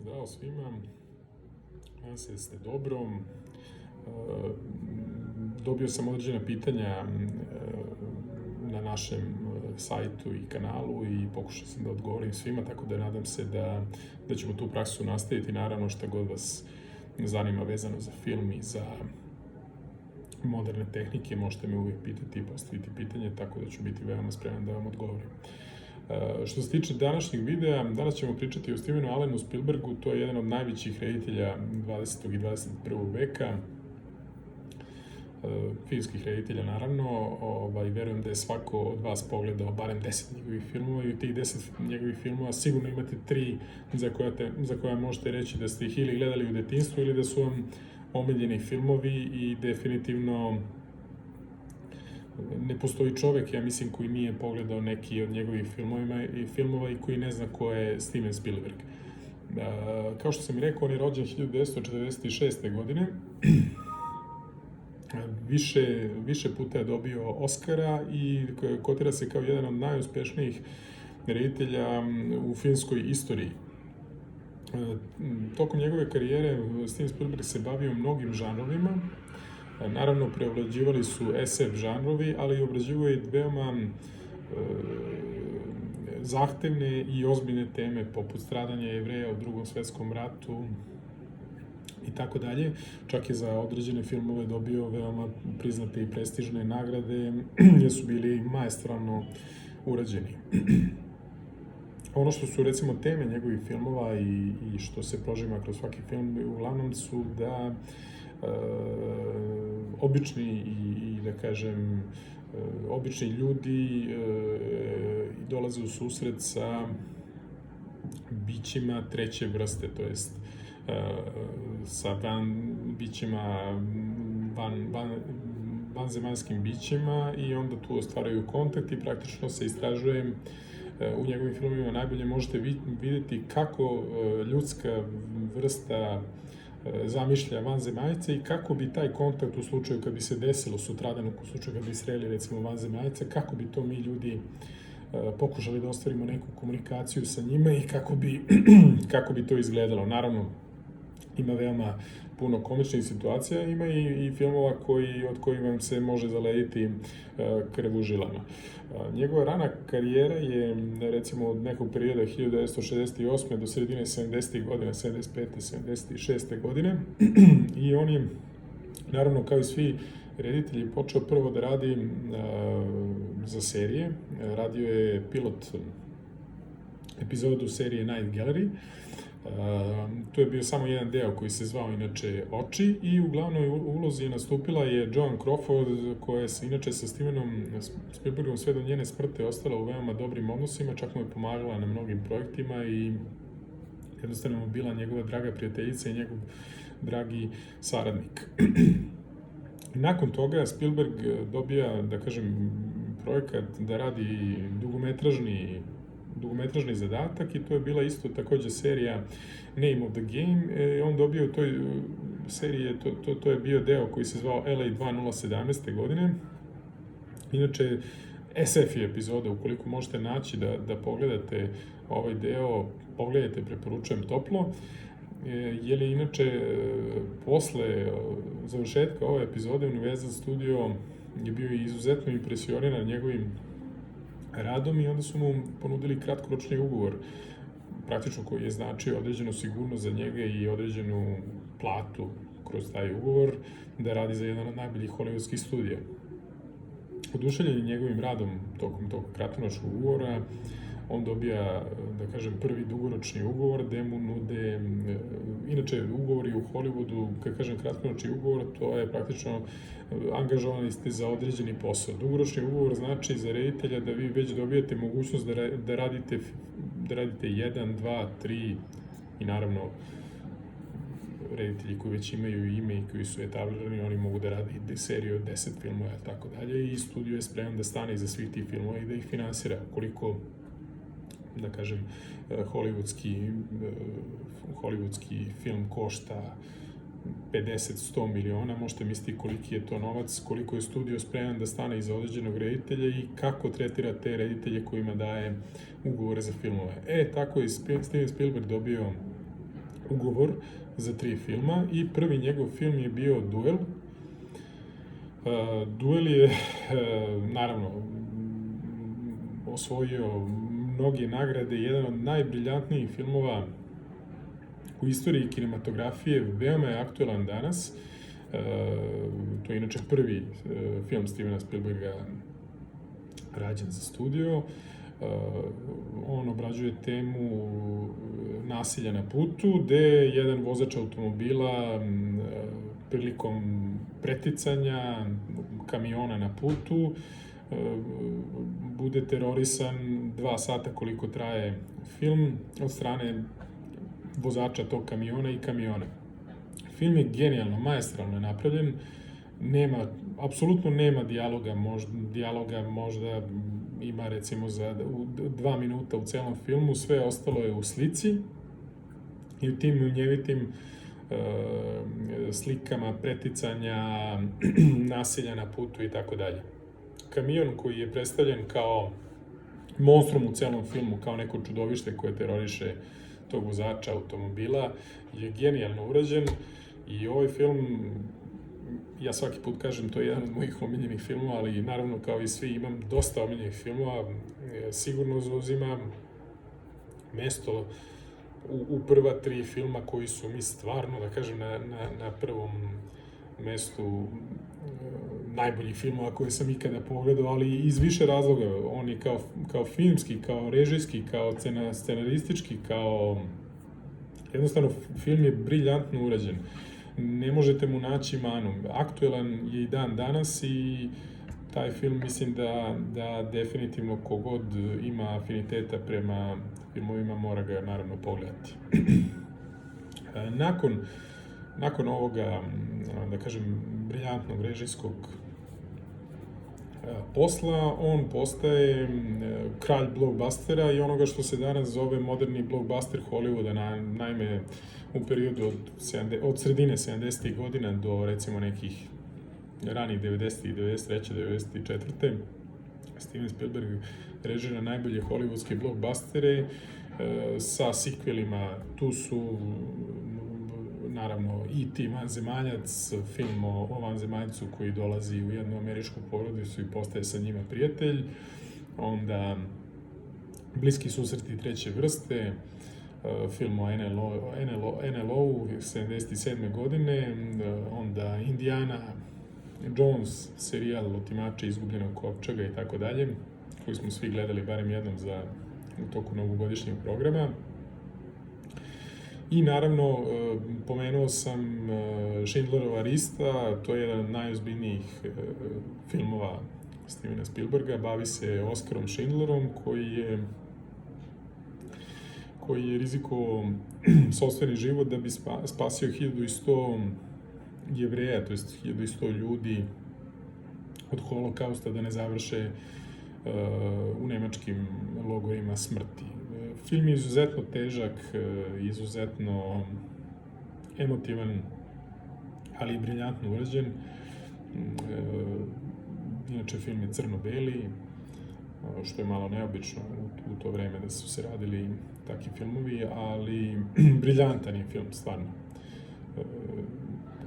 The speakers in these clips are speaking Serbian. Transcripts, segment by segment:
Zdravo svima, nadam se da ste dobro. Dobio sam određena pitanja na našem sajtu i kanalu i pokušao sam da odgovorim svima, tako da nadam se da ćemo tu praksu nastaviti. Naravno, šta god vas zanima vezano za film i za moderne tehnike, možete me uvijek pitati i postaviti pitanje, tako da ću biti veoma spreman da vam odgovorim. Što se tiče današnjeg videa, danas ćemo pričati o Stevenu Allenu Spielbergu. To je jedan od najvećih reditelja 20. i 21. veka, filmskih reditelja naravno. Verujem da je svako od vas pogledao barem 10 njegovih filmova i u tih 10 njegovih filmova sigurno imate 3 za koja možete reći da ste ih ili gledali u detinjstvu ili da su vam omiljeni filmovi, i definitivno ne postoji čovek, ja mislim, koji nije pogledao neki od njegovih filmova i koji ne zna ko je Steven Spielberg. Kao što sam i rekao, on je rođen 1946. godine. Više puta je dobio Oscara i kotira se kao jedan od najuspešnijih reditelja u filmskoj istoriji. Tokom njegove karijere Steven Spielberg se bavio mnogim žanrovima. Naravno, preovlađivali su SF žanrovi, ali i obrađivao je veoma zahtevne i ozbiljne teme, poput stradanja Jevreja u Drugom svetskom ratu i tako dalje. Čak je za određene filmove dobio veoma priznate i prestižne nagrade, jer su bili maestralno urađeni. Ono što su, recimo, teme njegovih filmova i što se prožima kroz svaki film, uglavnom su da obični obični ljudi dolaze u susret sa bićima treće vrste, to jest sa bićima vanzemaljskim bićima, i onda tu ostvaraju kontakt i praktično se istražuje. U njegovim filmovima najbolje možete vidjeti kako ljudska vrsta zamišlja vanzemaljce i kako bi taj kontakt, u slučaju kad bi se desilo sutradan, u slučaju kad bi sreli, recimo, vanzemaljce, kako bi to mi ljudi pokušali da ostvarimo neku komunikaciju sa njima i kako bi to izgledalo. Naravno, ima veoma puno komičnih situacija, ima i filmova od kojih vam se može zalediti krv u žilama. Njegova rana karijera je, recimo, od nekog perioda 1968. do sredine 70. godine, 75. 76. godine, i on je, naravno, kao i svi reditelji, počeo prvo da radi za serije. Radio je pilot epizodu serije Night Gallery. To je bio samo jedan deo koji se zvao inače Oči, i u glavnoj ulozi nastupila je Joan Crawford, koja se inače sa Stevenom Spielbergom sve do njene smrti ostala u veoma dobrim odnosima, čak mu je pomagala na mnogim projektima i jednostavno bila njegova draga prijateljica i njegov dragi saradnik. Nakon toga Spielberg dobija, da kažem, projekat da radi dugometražni zadatak, i to je bila isto takođe serija Name of the Game. On dobio u toj seriji, to je bio deo koji se zvao LA 2017. godine. Inače, SF je epizoda, ukoliko možete naći da pogledate ovaj deo, pogledajte, preporučujem toplo. Jer je inače posle završetka ove epizode Universal Studio je bio izuzetno impresioniran njegovim radom, i onda su mu ponudili kratkoročni ugovor, praktično koji je značio određenu sigurnost za njega i određenu platu kroz taj ugovor, da radi za jedan od najboljih hollywoodskih studija. Oduševljen njegovim radom tokom tog kratkoročnog ugovora, on dobija, da kažem, prvi dugoročni ugovor, gde mu nude, inače, ugovori u Hollywoodu, kad kažem kratkoročni ugovor, to je praktično angažovani ste za određeni posao. Dugoročni ugovor znači za reditelja da vi već dobijate mogućnost da radite 1, 2, 3, i naravno reditelji koji već imaju ime i koji su etablirani, oni mogu da rade seriju od 10 filmova i tako dalje, i studio je spreman da stane iza svih tih filmova i da ih finansira. Koliko, da kažem, hollywoodski film košta 50-100 miliona, možete misliti koliki je to novac, koliko je studio spreman da stane iza određenog reditelja i kako tretira te reditelje kojima daje ugovore za filmove. Tako je Steven Spielberg dobio ugovor za 3 filma i prvi njegov film je bio Duel. Duel je, naravno, osvojio mnoge nagrade, jedan od najbriljantnijih filmova u istoriji kinematografije, veoma je aktuelan danas. To je inače prvi film Stevena Spielberga rađen za studio. On obrađuje temu nasilja na putu, gde jedan vozač automobila prilikom preticanja kamiona na putu bude terorisan 2 sata koliko traje film od strane vozača tog kamiona i kamiona. Film je genijalno, maestralno je napravljen, apsolutno nema dijaloga, možda ima recimo za 2 minuta u celom filmu, sve ostalo je u slici i u tim munjevitim slikama preticanja, nasilja na putu i tako dalje. Kamion koji je predstavljen kao monstrum u celom filmu, kao neko čudovište koje teroriše tog vozača automobila, je genijalno urađen i ovaj film, ja svaki put kažem, to je jedan od mojih omiljenih filmova, ali naravno kao i svi imam dosta omiljenih filmova, sigurno zauzima mesto u prva 3 filma koji su mi stvarno, da kažem, na prvom mestu najboljih filmova koje sam ikada pogledao, ali iz više razloga. On je kao filmski, kao režijski, kao scenaristički, jednostavno film je briljantno urađen. Ne možete mu naći manu. Aktuelan je i dan danas i taj film mislim da definitivno kogod ima afiniteta prema filmovima mora ga naravno pogledati. Nakon ovoga, da kažem, briljantnog režijskog posla, on postaje kralj blockbustera i onoga što se danas zove moderni blockbuster Hollywooda, naime u periodu od sredine 70. godina do recimo nekih ranih 90. 93. 94. Steven Spielberg režira najbolje hollywoodske blockbustere sa sikvelima. Tu su naravno E.T. vanzemaljac, film o vanzemaljcu koji dolazi u jednu američku porodicu i postaje sa njima prijatelj, onda Bliski susreti 3. vrste, film o NLO-u 77. godine, onda Indiana Jones, serijal Otimači izgubljenog kovčega i tako dalje, koji smo svi gledali barem jednom u toku novogodišnjeg programa. I naravno, pomenuo sam Schindlerova lista, to je jedan od najozbiljnijih filmova Stevena Spielberga, bavi se Oskarom Schindlerom, koji je rizikovao sopstveni život da bi spasio 1100 Jevreja, to jest 1100 ljudi od holokausta da ne završe u nemačkim logorima smrti. Film je izuzetno težak, izuzetno emotivan, ali i briljantno urađen. Inače, film je crno-beli, što je malo neobično u to vreme da su se radili takvi filmovi, ali briljantan je film, stvarno.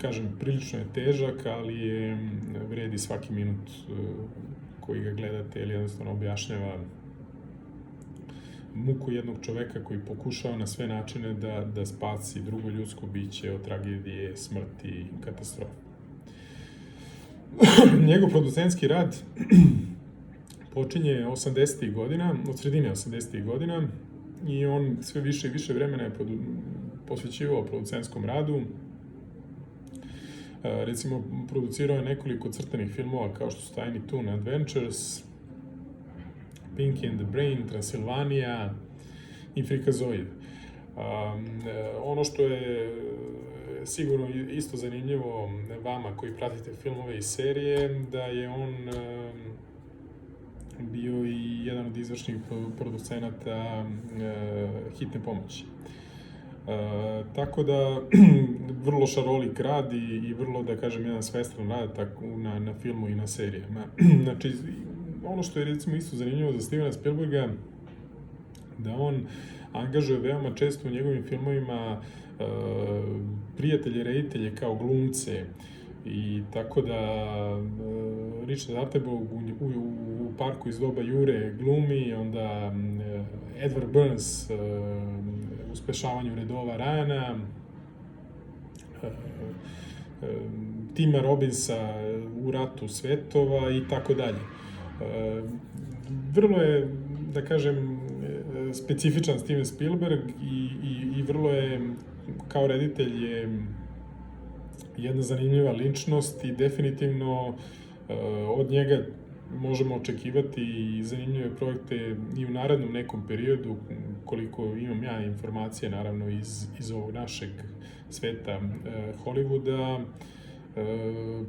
Kažem, prilično je težak, ali vredi svaki minut koji ga gledate, jer jednostavno objašnjava muku jednog čoveka koji pokušava na sve načine da spasi drugo ljudsko biće od tragedije, smrti i katastrofe. Njegov producentski rad počinje 80. godina, od sredine 80. godina, i on sve više i više vremena je posvećivao producentskom radu. Recimo, producirao je nekoliko crtanih filmova kao što su Tiny Toon Adventures, Pinky and the Brain, Transylvania i Freakazoid. Ono što je sigurno isto zanimljivo vama koji pratite filmove i serije, da je on bio i jedan od izvršnih producenata Hitne pomoći. Tako da, vrlo šarolik rad i vrlo, da kažem, jedan svestran rad na filmu i na serijama. Znači, ono što je recimo isto zanimljivo za Stevena Spielberga, da on angažuje veoma često u njegovim filmovima prijatelje, reditelje kao glumce. I tako da Richard Attenborough u Parku iz doba Jure glumi, onda Edward Burns u Spešavanju redova Ryana, Tima Robinsa u Ratu svetova i tako dalje. Vrlo je, da kažem, specifičan Steven Spielberg i vrlo je, kao reditelj, je jedna zanimljiva ličnost i definitivno od njega možemo očekivati i zanimljive projekte i u narednom nekom periodu, koliko imam ja informacije, naravno, iz ovog našeg sveta Hollywooda.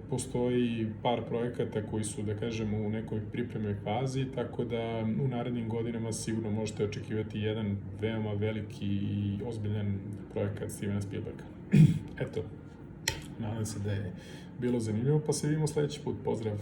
Postoji par projekata koji su, da kažem, u nekoj pripremnoj fazi, tako da u narednim godinama sigurno možete očekivati jedan veoma veliki i ozbiljan projekat Stevena Spielberga. Eto, nadam se da je bilo zanimljivo, pa se vidimo sledeći put. Pozdrav!